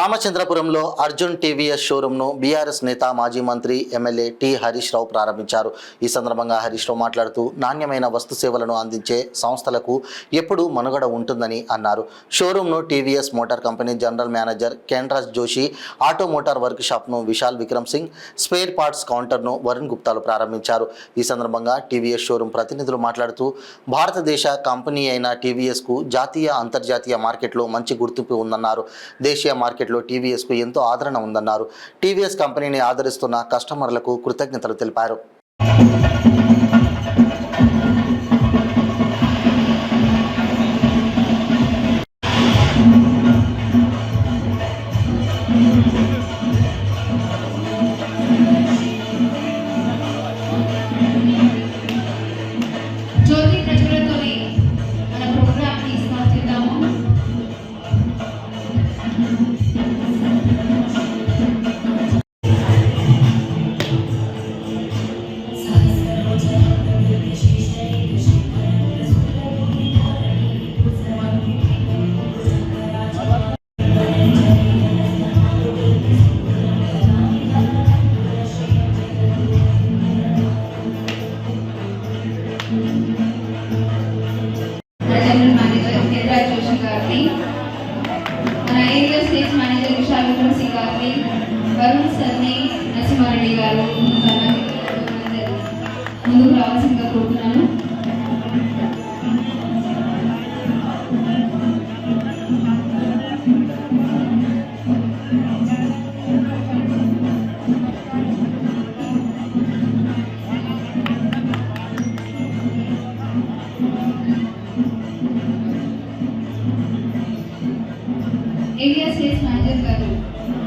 రామచంద్రపురంలో Arjun TVS షోరూంను BRS నేత మాజీ మంత్రి ఎమ్మెల్యే టి హరీష్ రావు ప్రారంభించారు. ఈ సందర్భంగా హరీష్ రావు మాట్లాడుతూ నాణ్యమైన వస్తు సేవలను అందించే సంస్థలకు ఎప్పుడూ మనుగడ ఉంటుందని అన్నారు. షోరూంను TVS motor company general manager Kendraj Joshi, auto motor work షాప్ను విశాల్ విక్రమ్ సింగ్, స్పేర్ పార్ట్స్ కౌంటర్ను వరుణ్ గుప్తాలు ప్రారంభించారు. ఈ సందర్భంగా టీవీఎస్ షోరూం ప్రతినిధులు మాట్లాడుతూ భారతదేశ కంపెనీ అయిన టీవీఎస్కు జాతీయ అంతర్జాతీయ మార్కెట్లో మంచి గుర్తింపు ఉందన్నారు. దేశీయ మార్కెట్లో టీవీఎస్కు ఎంతో ఆదరణ ఉందన్నారు. టీవీఎస్ కంపెనీని ఆదరిస్తున్న కస్టమర్లకు కృతజ్ఞతలు తెలిపారు. जनरल मैनेजर केंद्राज जोशी गारी, మన area state manager Vishal Vikram Singh గారి, వరుణ్ సర్ని నరసింహారెడ్డి గారు ముందుకు రావాల్సిందిగా కోరుతున్నాను. ఏరియా సేల్స్ మేనేజర్ గారు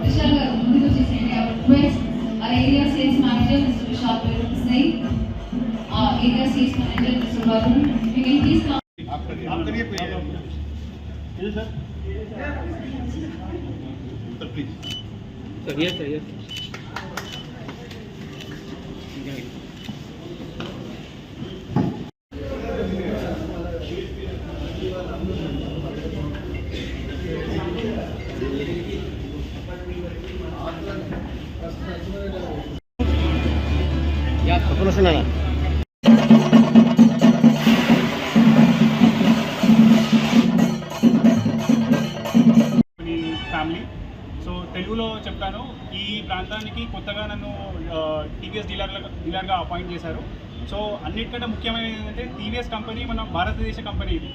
విశాల్ గారు ముందుకు వచ్చేసేయండి. Request our area sales manager Mr. Vishal Singh, area sales manager Mr. Varun, you can please come. आप करिए sir please sir yes sir yes या कपड़ा सुना ना ఫ్యామిలీ. సో తెలుగులో చెప్తాను, ఈ ప్రాంతానికి కొత్తగా నన్ను టీవీఎస్ డీలర్గా అపాయింట్ చేశారు. సో అన్నిటికంటే ముఖ్యమైనది ఏంటంటే టీవీఎస్ కంపెనీ మన భారతదేశ కంపెనీ ఇది.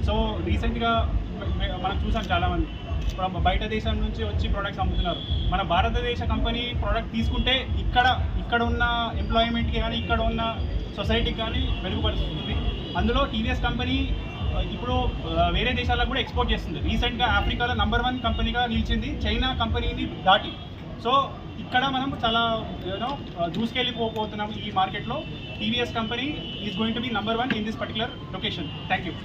సో రీసెంట్గా మనం చూసాం చాలామంది బయట దేశం నుంచి వచ్చి ప్రోడక్ట్స్ అమ్ముతున్నారు. మన భారతదేశ కంపెనీ ప్రోడక్ట్ తీసుకుంటే ఇక్కడ ఉన్న ఎంప్లాయ్మెంట్కి కానీ ఇక్కడ ఉన్న సొసైటీకి కానీ మెరుగుపరుస్తుంది. అందులో టీవీఎస్ కంపెనీ ఇప్పుడు వేరే దేశాలకు కూడా ఎక్స్పోర్ట్ చేస్తుంది. రీసెంట్గా ఆఫ్రికాలో నంబర్ 1 కంపెనీగా నిలిచింది, చైనా కంపెనీని దాటి. సో ఇక్కడ మనం చాలా దూసుకెళ్ళిపోతున్నాం ఈ మార్కెట్లో. TVS company is going to be number 1 in this particular location. Thank you.